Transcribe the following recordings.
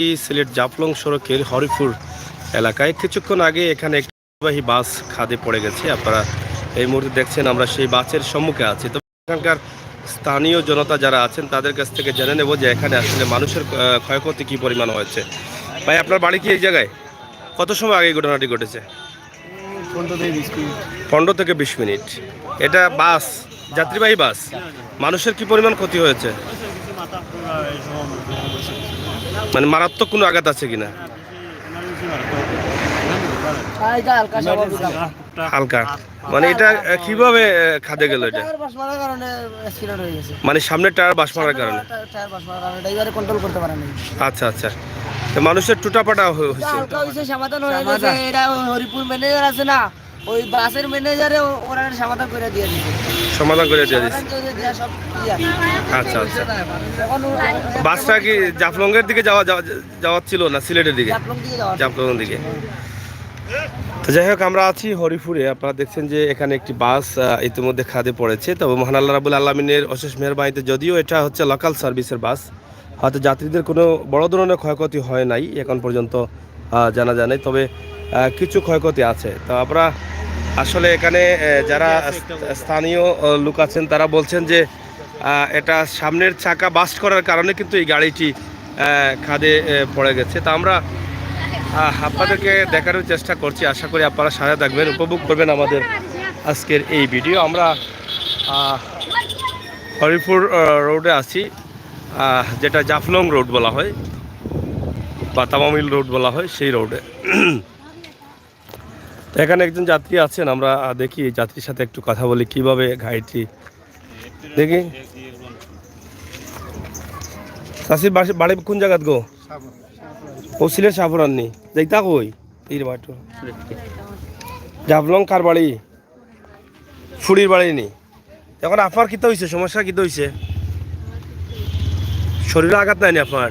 সিলেট জাফলং সড়কের হরিপুর এলাকায় কিছুক্ষণ আগে এখানে একটি পরিবাহী বাস খাদে পড়ে গেছে। আপনারা এই মুহূর্তে দেখছেন আমরা সেই বাসের সম্মুখে আছি। তো এখানকার স্থানীয় জনতা যারা আছেন তাদের কাছ থেকে জেনে নেব যে এখানে আসলে মানুষের ক্ষয়ক্ষতি কী পরিমাণ হয়েছে। ভাই, আপনার বাড়ি কি এই জায়গায়? কত সময় আগে এই ঘটনাটি ঘটেছে? 15 থেকে 20 মিনিট। এটা বাস, যাত্রীবাহী বাস। মানুষের কি পরিমাণ ক্ষতি হয়েছে? মানে মারাত্মক কোনো আঘাত আছে কিনা? হালকা। মানে এটা কিভাবে খাদে গেল? এটা মানে সামনের টায়ার বাস মারার কারণে। আচ্ছা আচ্ছা। তো মানুষের টুটাপাটা হয়েছে। সমাধান হয়ে গেছে। এটা হরিপুর ম্যানেজার আছে না, ওই বাসের ম্যানেজারে ওরা সমাধান করে দিয়ে দিয়েছে। সমাধান করে দিয়ে দিয়েছে। আচ্ছা আচ্ছা। বাসটা কি জাফলংয়ের দিকে যাওয়ার ছিল না সিলেটের দিকে? জাফলং দিকে। তো যাই হোক, আমরা আছি হরিপুরে। আপনারা দেখছেন যে এখানে একটি বাস ইতিমধ্যে খাদে পড়েছে। তবে মহান আল্লাহ রাব্বুল আলামিনের অশেষ মেহেরবানিতে, যদিও এটা হচ্ছে লোকাল সার্ভিসের বাস, হয়তো যাত্রীদের কোনো বড় ধরনের ক্ষয়ক্ষতি হয় নাই এখন পর্যন্ত জানা যায় নাই। তবে কিছু ক্ষয়ক্ষতি আছে। তো আমরা আসলে এখানে যারা স্থানীয় লোক আছেন তারা বলছেন যে এটা সামনের চাকা বাস্ট করার কারণে কিন্তু এই গাড়িটি খাদে পড়ে গেছে। তা আমরা আপনাদেরকে দেখানোর চেষ্টা করছি। আশা করি আপনারা সাথে থাকবেন, উপভোগ করবেন আমাদের আজকের এই ভিডিও। আমরা হরিপুর রোডে আছি, যেটা জাফলং রোড বলা হয় বা তামামিল রোড বলা হয়, সেই রোডে। এখানে একজন যাত্রী আছেন, আমরা দেখি যাত্রীর সাথে একটু কথা বলি কিভাবে গাড়িটি। দেখি চাষির বাড়ি কোন জায়গাত গো? ও সিলেট সাপুরাননি যাইতা কই তীর বাটো জাফলং কার বাড়ি? ফুড়ির বাড়ি নি। এখন আপনার কিতা হয়েছে? সমস্যা কিতা হয়েছে? শরীরে আঘাত নাই নি আপনার?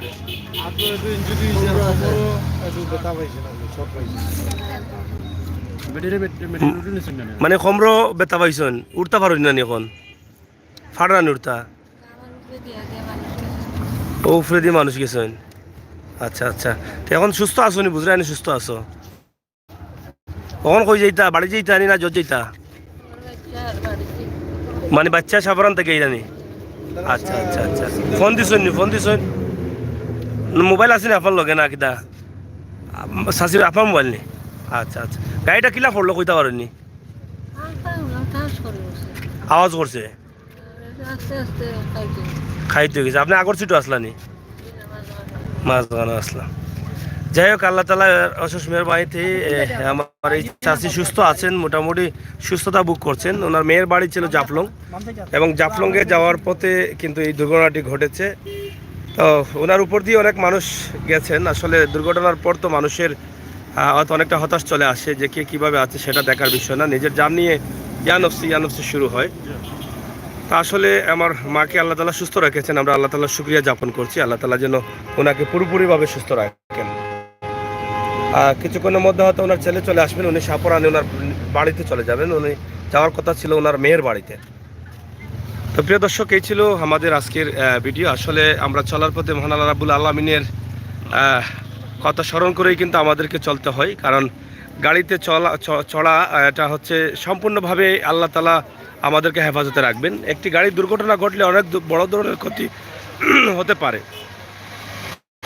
মানে কমরো বেতা পাইছেন, উঠতে পারেন না এখন? ফাড়ানি উঠতা? ও উপরে দিয়ে মানুষ গেছেন। আচ্ছা আচ্ছা। এখন সুস্থ আছো নি? বুঝলে আনি সুস্থ আছো? কখন কই যাইতা? বাড়ি যাইতা আনি না জজ যাইতা? মানে বাচ্চা সাফরান থেকে এইরানি? আচ্ছা আচ্ছা আচ্ছা। ফোন দিছেন নি? ফোন দিছেন? মোবাইল আছে নি আপনার লগে না কিতা? শাশির আপনার মোবাইল নি? আচ্ছা আচ্ছা। গাড়িটা কিলা পড়লো কইতা পারেননি? আওয়াজ করছে, খাইতে গেছে। আপনি আগর সিটও আসলানি? মাছ দোকানে আসলাম। যাই হোক, আল্লাহ তালা অশেষ মেহেরবানিতে আমার এই চাষি সুস্থ আছেন, মোটামুটি সুস্থতা বুক করছেন। ওনার মেয়ের বাড়ি ছিল জাফলং, এবং জাফলংয়ে যাওয়ার পথে কিন্তু এই দুর্ঘটনাটি ঘটেছে। তো ওনার উপর দিয়ে অনেক মানুষ গেছেন। আসলে দুর্ঘটনার পর তো মানুষের হয়তো অনেকটা হতাশ চলে আসে যে কে কীভাবে আছে সেটা দেখার বিষয় না, নিজের জান নিয়ে ইয়ানফসি শুরু হয়। তা আসলে আমার মাকে আল্লাহ তালা সুস্থ রেখেছেন, আমরা আল্লাহ তালা শুকরিয়া যাপন করছি। আল্লাহ তালা যেন ওনাকে পুরোপুরিভাবে সুস্থ রাখেন। কিছুক্ষণের মধ্যে হয়তো ওনার ছেলে চলে আসবেন, উনি সাপুরানে ওনার বাড়িতে চলে যাবেন। উনি যাওয়ার কথা ছিল ওনার মেয়ের বাড়িতে। তো প্রিয় দর্শক, এই ছিল আমাদের আজকের ভিডিও। আসলে আমরা চলার পথে মহান আল্লাহ রাব্বুল আলামিনের কথা স্মরণ করেই কিন্তু আমাদেরকে চলতে হয়, কারণ গাড়িতে চড়া এটা হচ্ছে সম্পূর্ণভাবে আল্লাহ তালা আমাদেরকে হেফাজতে রাখবেন। একটি গাড়ির দুর্ঘটনা ঘটলে অনেক বড় ধরনের ক্ষতি হতে পারে।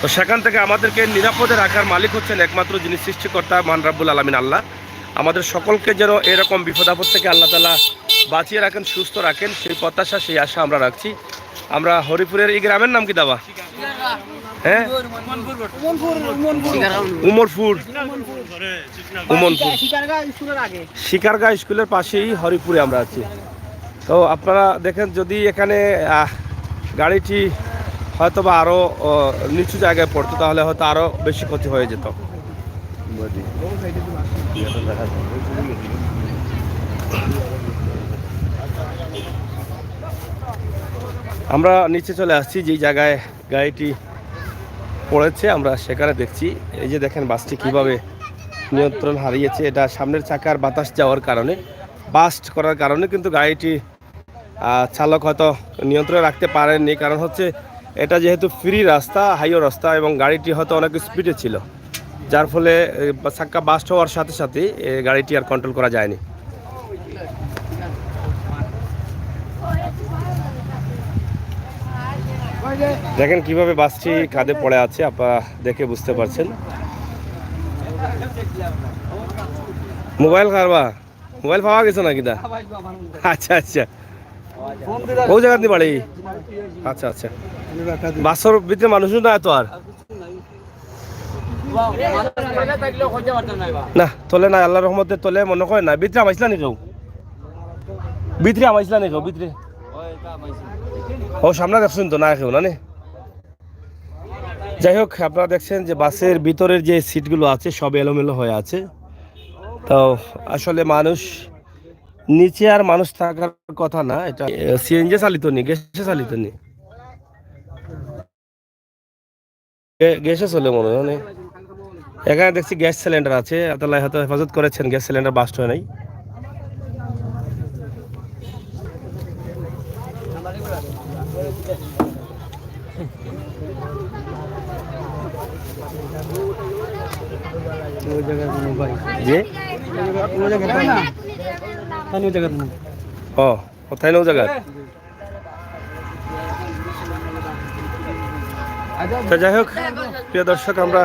তো সেখান থেকে আমাদেরকে নিরাপদে রাখার মালিক হচ্ছেন একমাত্র যিনি সৃষ্টিকর্তা মহান রাব্বুল আলামিন আল্লাহ। আমাদের সকলকে যেন এরকম বিপদ আপদ থেকে আল্লাহ তালা বাঁচিয়ে রাখেন, সুস্থ রাখেন, সেই প্রত্যাশা, সেই আশা আমরা রাখছি। আমরা হরিপুরের এই গ্রামের নাম কি দাবা? হ্যাঁ, উমরপুর। শিকারগাঁ স্কুলের পাশেই হরিপুরে আমরা আছি। তো আপনারা দেখেন, যদি এখানে গাড়িটি হয়তো বা আরও নিচু জায়গায় পড়তো তাহলে হয়তো আরও বেশি ক্ষতি হয়ে যেত। আমরা নিচে চলে আসছি, যেই জায়গায় গাড়িটি পড়েছে আমরা সেখানে দেখছি। এই যে দেখেন বাসটি কিভাবে নিয়ন্ত্রণ হারিয়েছে। এটা সামনের চাকার বাতাস যাওয়ার কারণে, বাস্ট করার কারণে কিন্তু গাড়িটি চালক হয়তো নিয়ন্ত্রণে রাখতে পারেননি। কারণ হচ্ছে এটা যেহেতু ফ্রি রাস্তা, হাইওয়ে রাস্তা, এবং গাড়িটি হয়তো অনেক স্পিডে ছিল, যার ফলে চাক্কা বাস্ট হওয়ার সাথে সাথে গাড়িটি আর কন্ট্রোল করা যায়নি। দেখেন কিভাবে বাসটি কাঁধে পড়ে আছে, আপনারা দেখে বুঝতে পারছেন। মোবাইল কারবা, মোবাইল পাওয়া গেছে নাকি দা? আচ্ছা আচ্ছা, ও জায়গা দিয়ে বাড়ি। আচ্ছা আচ্ছা, বাসর ভিতরে মানুষও না এত আর না, তোলে না, আল্লাহ রহমতে তোলে মনে হয় না। ভিতরে আমাইছিলা নি কেউ? ভিতরে আমাইছিলা নি কেউ? ভিতরে ও সামনে দেখছেন তো না কেউ না নে। যাই হোক, আপনারা দেখছেন যে বাসের ভিতরের যে সিটগুলো আছে সব এলোমেলো হয়ে আছে। তো আসলে মানুষ নিচে আর মানুষ থাকার কথা না, এটা সিএনজি চালিত নি, গ্যাসে চালিত নি, গ্যাসে চলে মনে হয়। এখানে দেখছি গ্যাস সিলিন্ডার আছে, আল্লাহ হয়তো হেফাজত করেছেন, গ্যাস সিলিন্ডার বাস্ট হয় নাই। ও কোথায় নৌ জায়গা? তো যাই হোক প্রিয় দর্শক, আমরা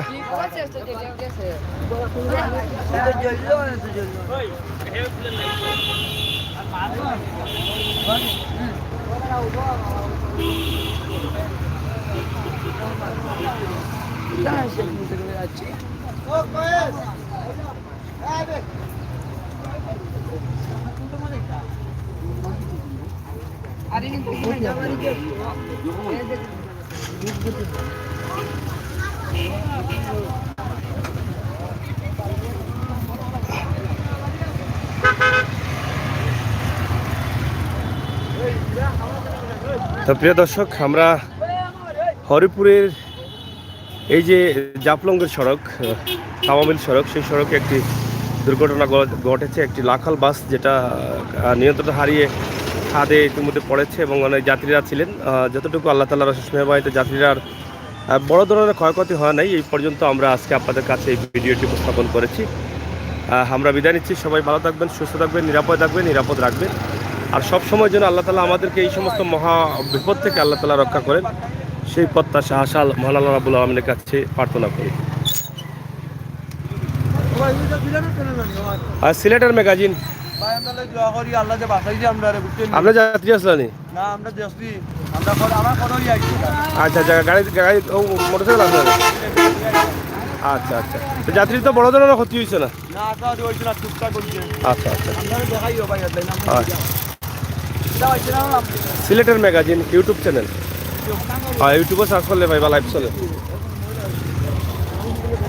তো প্রিয় দর্শক, আমরা হরিপুরের এই যে জাফলংয়ের সড়ক, তামামিল সড়ক, সেই সড়কে একটি দুর্ঘটনা ঘটেছে। একটি লাখাল বাস যেটা নিয়ন্ত্রণ হারিয়ে খাদে ইতিমধ্যে পড়েছে এবং অনেক যাত্রীরা ছিলেন। যতটুকু আল্লাহ তাআলার অশেষ মেহেরবানিতে যাত্রীরা বড় ধরনের ক্ষয়ক্ষতি হয় নাই এই পর্যন্ত। আমরা আজকে আপনাদের কাছে এই ভিডিওটি উপস্থাপন করেছি। আমরা বিদায় নিচ্ছি। সবাই ভালো থাকবেন, সুস্থ থাকবেন, নিরাপদ থাকবেন, নিরাপদ রাখবেন। আর সব সময় যেন আল্লাহ তাআলা আমাদেরকে এই সমস্ত মহা বিপদ থেকে আল্লাহ তাআলা রক্ষা করেন, সেই প্রত্যাশা আশা মহান আল্লাহ রাব্বুল আলামিনের কাছে প্রার্থনা করি। আর সিলেটের ম্যাগাজিন আমরা যাত্রী আসলানি। আচ্ছা আচ্ছা, গাড়ি গাড়ি মোটরসাইকেল আসলে। আচ্ছা আচ্ছা, তো যাত্রীর তো বড় ধরনের ক্ষতি হয়েছে না? আচ্ছা আচ্ছা, সিলেটের ম্যাগাজিন ইউটিউব চ্যানেল, হ্যাঁ ইউটিউবে সার্চ করলে ভাই বা লাইভ চলে।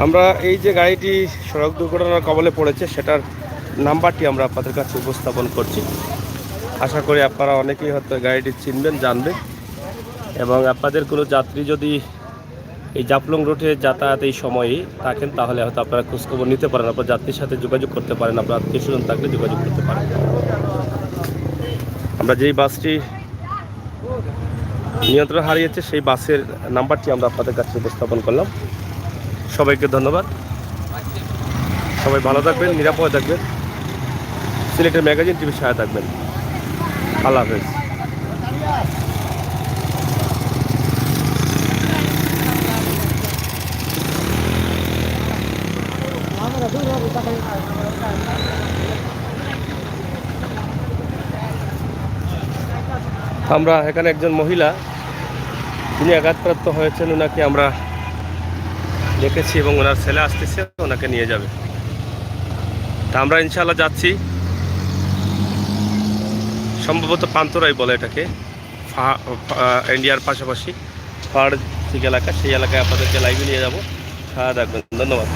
আমরা এই যে গাড়িটি সড়ক দুর্ঘটনার কবলে পড়েছে সেটার নাম্বারটি আমরা আপনাদের কাছে উপস্থাপন করছি। আশা করি আপনারা অনেকেই হয়তো গাড়িটি চিনবেন, জানবেন, এবং আপনাদের কোনো যাত্রী যদি এই জাফলং রুটে যাতায়াত এই সময়ে থাকেন তাহলে হয়তো আপনারা খোঁজখবর নিতে পারেন, আপনার যাত্রীর সাথে যোগাযোগ করতে পারেন, আপনার আত্মীয় স্বজন থাকলে যোগাযোগ করতে পারেন। আমরা যেই বাসটি নিয়ন্ত্রণ হারিয়েছে সেই বাসের নাম্বারটি আমরা আপনাদের কাছে উপস্থাপন করলাম। সবাইকে ধন্যবাদ। সবাই ভালো থাকবেন, নিরাপদ থাকবেন, সিলেটের ম্যাগাজিন টিভির সাথে থাকবেন। আল্লাহ হাফেজ। আমরা এখানে একজন মহিলা, তিনি আঘাতপ্রাপ্ত হয়েছেন, ওনাকে আমরা দেখেছি এবং ওনার ছেলে আসতেছে, ওনাকে নিয়ে যাবে। তা আমরা ইনশাআল্লাহ যাচ্ছি, সম্ভবত পান্তরাই বলে এটাকে, ইন্ডিয়ার পাশাপাশি পাহাড় এলাকা, সেই এলাকায় আপনাদেরকে লাইভে নিয়ে যাবো। হ্যাঁ দেখবেন, ধন্যবাদ।